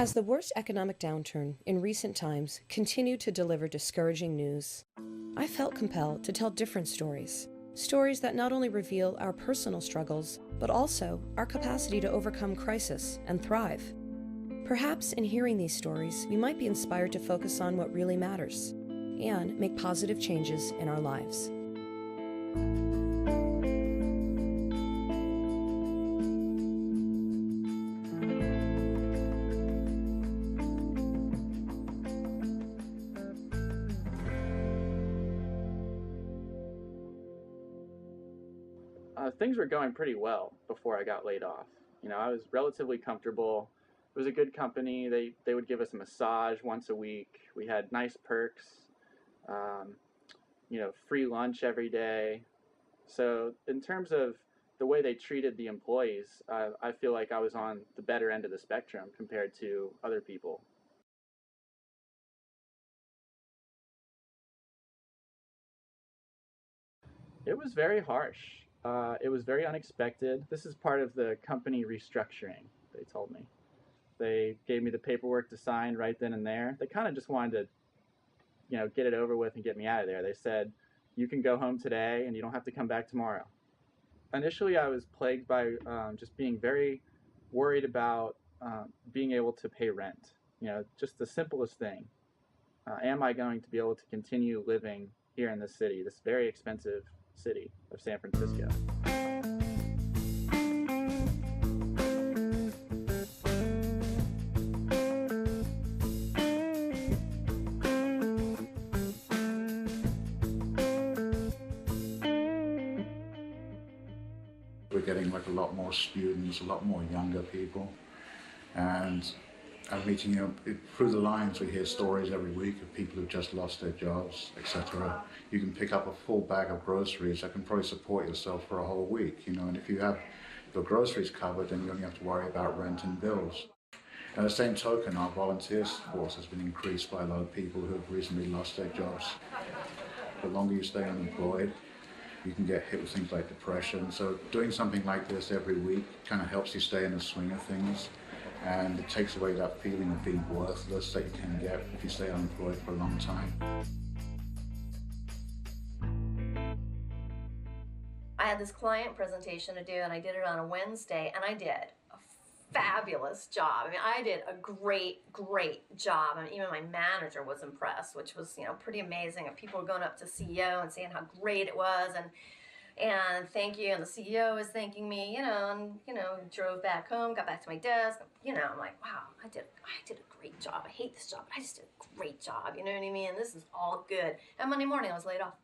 As the worst economic downturn in recent times continued to deliver discouraging news, I felt compelled to tell different stories. Stories that not only reveal our personal struggles, but also our capacity to overcome crisis and thrive. Perhaps in hearing these stories, you might be inspired to focus on what really matters and make positive changes in our lives. Things were going pretty well before I got laid off. I was relatively comfortable. It was a good company. They would give us a massage once a week. We had nice perks, free lunch every day. So in terms of the way they treated the employees, I feel like I was on the better end of the spectrum compared to other people. It was very harsh. It was very unexpected. This is part of the company restructuring, they told me. They gave me the paperwork to sign right then and there. They kind of just wanted to, get it over with and get me out of there. They said, you can go home today and you don't have to come back tomorrow. Initially, I was plagued by just being very worried about being able to pay rent. Just the simplest thing. Am I going to be able to continue living here in this city, this very expensive city of San Francisco? We're getting like a lot more students, a lot more younger people, and I'm meeting through the lines. We hear stories every week of people who've just lost their jobs, etc. You can pick up a full bag of groceries that can probably support yourself for a whole week, and if you have your groceries covered, then you only have to worry about rent and bills. At the same token, our volunteer force has been increased by a lot of people who have recently lost their jobs. The longer you stay unemployed, you can get hit with things like depression. So doing something like this every week kind of helps you stay in the swing of things, and it takes away that feeling of being worthless that you can get if you stay unemployed for a long time. I had this client presentation to do, and I did it on a Wednesday, and I did a fabulous job. I did a great job. Even my manager was impressed, which was, pretty amazing. And people were going up to CEO and saying how great it was, and thank you. And the CEO was thanking me, and drove back home, got back to my desk. I'm like, wow, I did a great job. I hate this job, but I just did a great job. You know what I mean? This is all good. And Monday morning, I was laid off.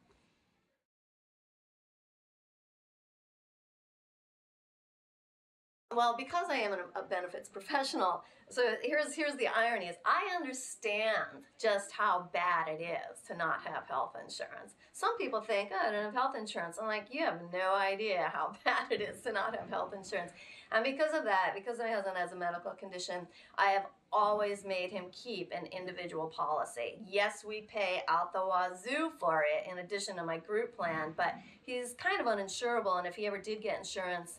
Well, because I am a benefits professional, so here's the irony is I understand just how bad it is to not have health insurance. Some people think, oh, I don't have health insurance. I'm like, you have no idea how bad it is to not have health insurance. And because of that, because my husband has a medical condition, I have always made him keep an individual policy. Yes, we pay out the wazoo for it in addition to my group plan, but he's kind of uninsurable, and if he ever did get insurance,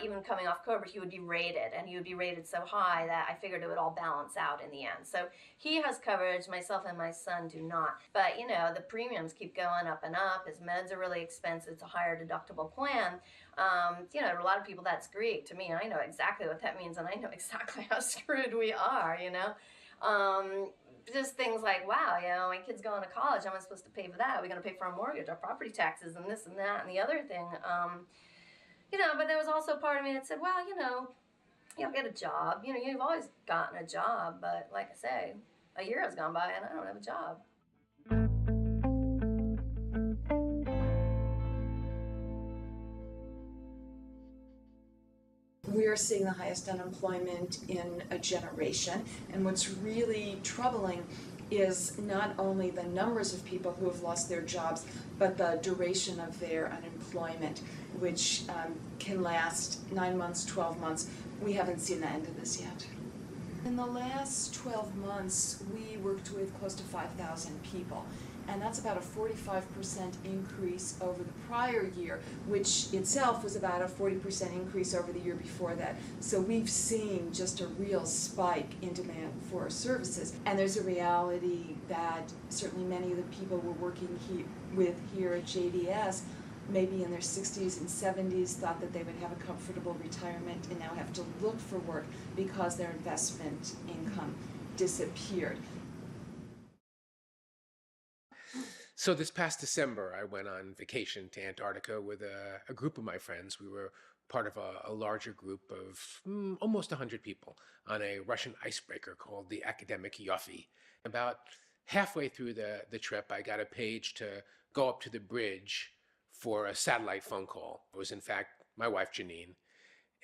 even coming off COVID, he would be rated, and he would be rated so high that I figured it would all balance out in the end. So he has coverage, myself and my son do not. But, the premiums keep going up and up. His meds are really expensive. It's a higher deductible plan. A lot of people, that's Greek. To me, I know exactly what that means, and I know exactly how screwed we are, Just things like, wow, my kid's going to college. How am I supposed to pay for that? Are we going to pay for our mortgage, our property taxes, and this and that and the other thing? But there was also part of me that said, well, you'll get a job. You've always gotten a job. But like I say, a year has gone by and I don't have a job. We are seeing the highest unemployment in a generation. And what's really troubling is not only the numbers of people who have lost their jobs, but the duration of their unemployment, which can last 9 months, 12 months. We haven't seen the end of this yet. In the last 12 months, we worked with close to 5,000 people, and that's about a 45% increase over the prior year, which itself was about a 40% increase over the year before that. So we've seen just a real spike in demand for our services, and there's a reality that certainly many of the people we're working with here at JDS, maybe in their 60s and 70s, thought that they would have a comfortable retirement and now have to look for work because their investment income disappeared. So this past December, I went on vacation to Antarctica with a group of my friends. We were part of a larger group of almost 100 people on a Russian icebreaker called the Academic Yoffi. About halfway through the trip, I got a page to go up to the bridge for a satellite phone call. It was, in fact, my wife, Janine.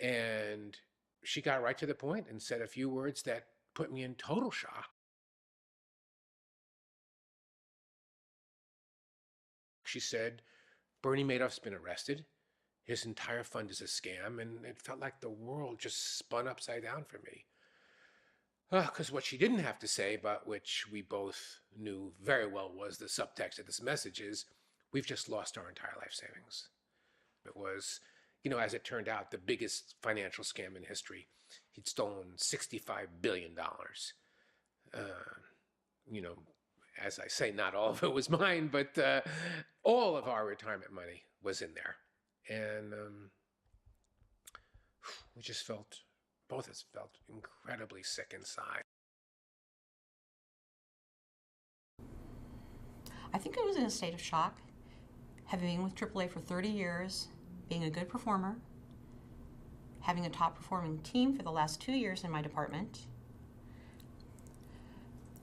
And she got right to the point and said a few words that put me in total shock. She said, Bernie Madoff's been arrested. His entire fund is a scam. And it felt like the world just spun upside down for me. Because what she didn't have to say, but which we both knew very well was the subtext of this message is, we've just lost our entire life savings. It was, as it turned out, the biggest financial scam in history. He'd stolen $65 billion. As I say, not all of it was mine, but all of our retirement money was in there. And we just both of us felt incredibly sick inside. I think I was in a state of shock, having been with AAA for 30 years, being a good performer, having a top performing team for the last 2 years in my department.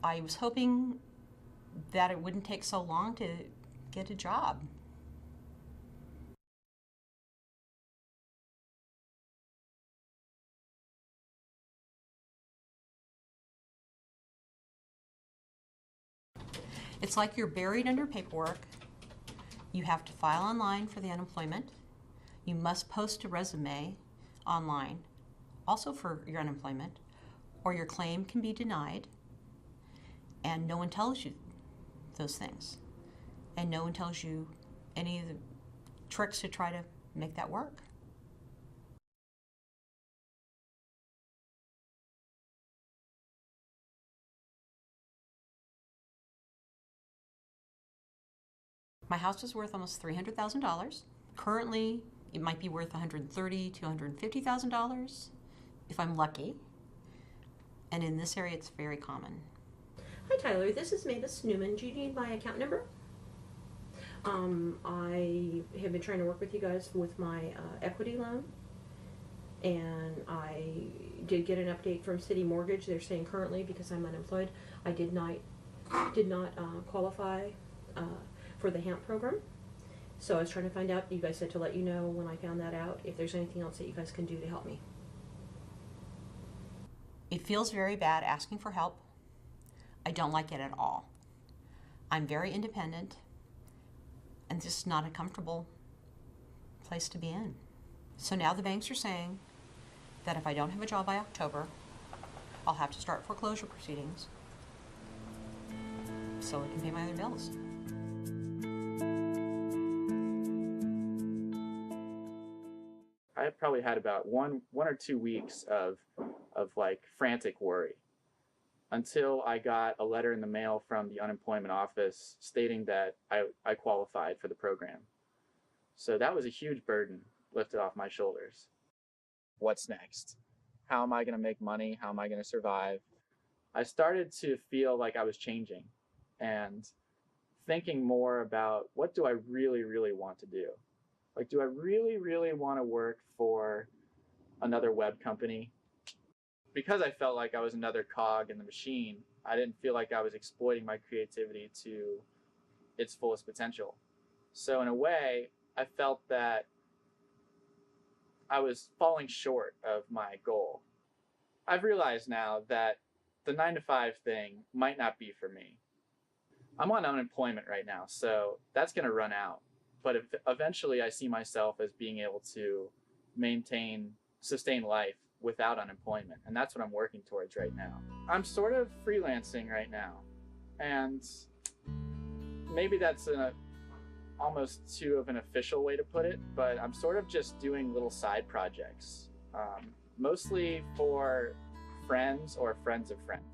I was hoping that it wouldn't take so long to get a job. It's like you're buried under paperwork. You have to file online for the unemployment. You must post a resume online, also for your unemployment, or your claim can be denied. And no one tells you those things. And no one tells you any of the tricks to try to make that work. My house is worth almost $300,000. Currently, it might be worth $130,000 to $150,000 if I'm lucky. And in this area, it's very common. Hi Tyler, this is Mavis Newman. Do you need my account number? I have been trying to work with you guys with my equity loan, and I did get an update from City Mortgage. They're saying currently, because I'm unemployed, I did not qualify for the HAMP program. So I was trying to find out. You guys said to let you know when I found that out if there's anything else that you guys can do to help me. It feels very bad asking for help. I don't like it at all. I'm very independent, and this is not a comfortable place to be in. So now the banks are saying that if I don't have a job by October, I'll have to start foreclosure proceedings so I can pay my other bills. I probably had about one or 2 weeks of like frantic worry, until I got a letter in the mail from the unemployment office stating that I qualified for the program. So that was a huge burden lifted off my shoulders. What's next? How am I going to make money? How am I going to survive? I started to feel like I was changing and thinking more about, what do I really, really want to do? Like, do I really, really want to work for another web company? Because I felt like I was another cog in the machine, I didn't feel like I was exploiting my creativity to its fullest potential. So in a way, I felt that I was falling short of my goal. I've realized now that the 9-to-5 thing might not be for me. I'm on unemployment right now, so that's going to run out. But eventually I see myself as being able to sustain life without unemployment. And that's what I'm working towards right now. I'm sort of freelancing right now. And maybe that's almost too of an official way to put it, but I'm sort of just doing little side projects, mostly for friends or friends of friends.